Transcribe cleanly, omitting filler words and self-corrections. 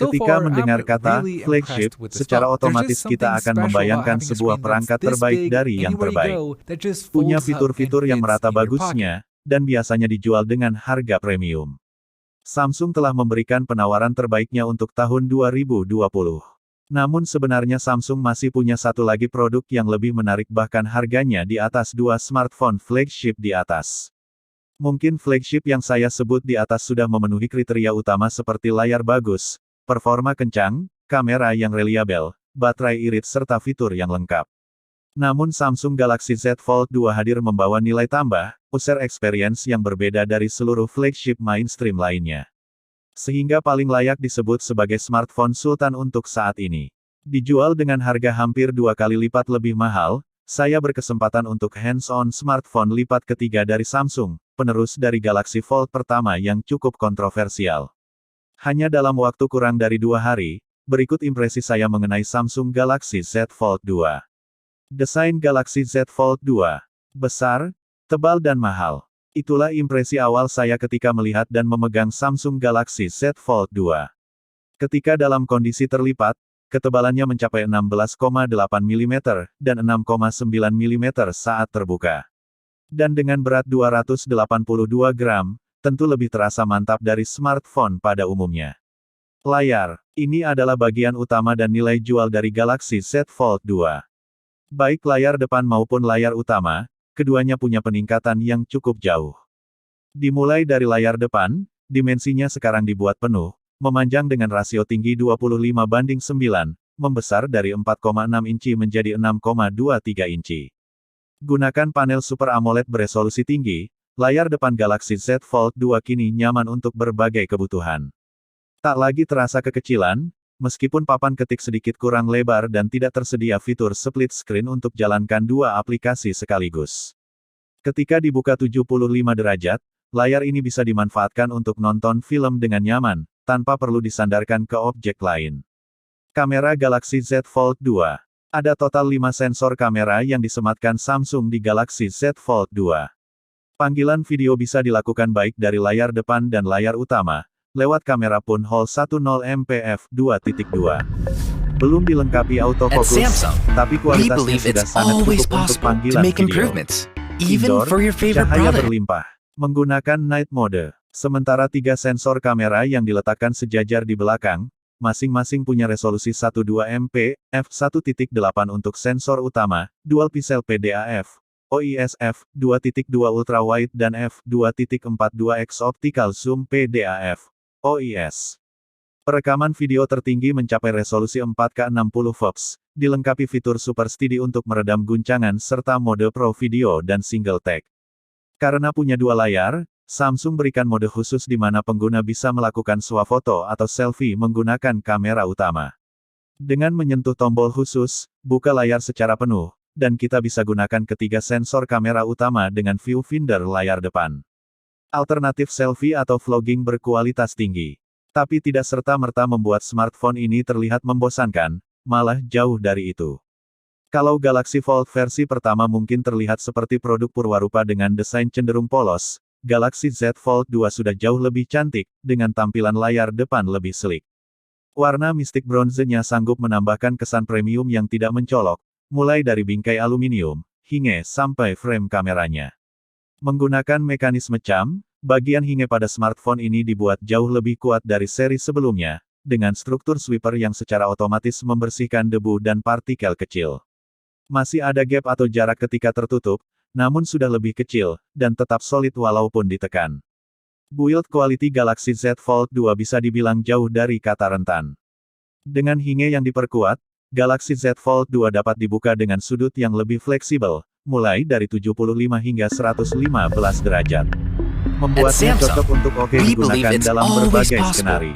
Ketika mendengar kata flagship, secara otomatis kita akan membayangkan sebuah perangkat terbaik dari yang terbaik. Punya fitur-fitur yang merata bagusnya, dan biasanya dijual dengan harga premium. Samsung telah memberikan penawaran terbaiknya untuk tahun 2020. Namun sebenarnya Samsung masih punya satu lagi produk yang lebih menarik bahkan harganya di atas dua smartphone flagship di atas. Mungkin flagship yang saya sebut di atas sudah memenuhi kriteria utama seperti layar bagus, performa kencang, kamera yang reliabel, baterai irit serta fitur yang lengkap. Namun Samsung Galaxy Z Fold 2 hadir membawa nilai tambah, user experience yang berbeda dari seluruh flagship mainstream lainnya. Sehingga paling layak disebut sebagai smartphone sultan untuk saat ini. Dijual dengan harga hampir 2 kali lipat lebih mahal, saya berkesempatan untuk hands-on smartphone lipat ketiga dari Samsung, penerus dari Galaxy Fold pertama yang cukup kontroversial. Hanya dalam waktu kurang dari 2 hari, berikut impresi saya mengenai Samsung Galaxy Z Fold 2. Desain Galaxy Z Fold 2. Besar, tebal dan mahal. Itulah impresi awal saya ketika melihat dan memegang Samsung Galaxy Z Fold 2. Ketika dalam kondisi terlipat, ketebalannya mencapai 16,8 mm, dan 6,9 mm saat terbuka. Dan dengan berat 282 gram, tentu lebih terasa mantap dari smartphone pada umumnya. Layar. Ini adalah bagian utama dan nilai jual dari Galaxy Z Fold 2. Baik layar depan maupun layar utama, keduanya punya peningkatan yang cukup jauh. Dimulai dari layar depan, dimensinya sekarang dibuat penuh, memanjang dengan rasio tinggi 25:9, membesar dari 4,6 inci menjadi 6,23 inci. Gunakan panel Super AMOLED beresolusi tinggi, layar depan Galaxy Z Fold 2 kini nyaman untuk berbagai kebutuhan. Tak lagi terasa kekecilan, meskipun papan ketik sedikit kurang lebar dan tidak tersedia fitur split screen untuk jalankan dua aplikasi sekaligus. Ketika dibuka 75 derajat, layar ini bisa dimanfaatkan untuk nonton film dengan nyaman, tanpa perlu disandarkan ke objek lain. Kamera Galaxy Z Fold 2. Ada total 5 sensor kamera yang disematkan Samsung di Galaxy Z Fold 2. Panggilan video bisa dilakukan baik dari layar depan dan layar utama, lewat kamera punhole 10 MP f2.2. Belum dilengkapi autofocus, tapi kualitasnya sudah sangat cukup untuk panggilan video. Indoor, cahaya berlimpah. Menggunakan night mode. Sementara 3 sensor kamera yang diletakkan sejajar di belakang, masing-masing punya resolusi 12 MP, f1.8 untuk sensor utama, dual pixel PDAF, OIS f2.2 ultrawide dan f2.42x optical zoom PDAF, OIS. Perekaman video tertinggi mencapai resolusi 4K 60 fps, dilengkapi fitur Super Steady untuk meredam guncangan serta mode Pro Video dan Single Take. Karena punya dua layar, Samsung berikan mode khusus di mana pengguna bisa melakukan swafoto atau selfie menggunakan kamera utama. Dengan menyentuh tombol khusus, buka layar secara penuh, dan kita bisa gunakan ketiga sensor kamera utama dengan viewfinder layar depan. Alternatif selfie atau vlogging berkualitas tinggi. Tapi tidak serta-merta membuat smartphone ini terlihat membosankan, malah jauh dari itu. Kalau Galaxy Fold versi pertama mungkin terlihat seperti produk purwarupa dengan desain cenderung polos, Galaxy Z Fold 2 sudah jauh lebih cantik, dengan tampilan layar depan lebih sleek. Warna mistik bronze-nya sanggup menambahkan kesan premium yang tidak mencolok, mulai dari bingkai aluminium, hingga sampai frame kameranya. Menggunakan mekanisme cam, bagian hingga pada smartphone ini dibuat jauh lebih kuat dari seri sebelumnya, dengan struktur sweeper yang secara otomatis membersihkan debu dan partikel kecil. Masih ada gap atau jarak ketika tertutup, namun sudah lebih kecil, dan tetap solid walaupun ditekan. Build quality Galaxy Z Fold 2 bisa dibilang jauh dari kata rentan. Dengan hinge yang diperkuat, Galaxy Z Fold 2 dapat dibuka dengan sudut yang lebih fleksibel, mulai dari 75 hingga 115 derajat. Membuatnya cocok untuk digunakan dalam berbagai skenario.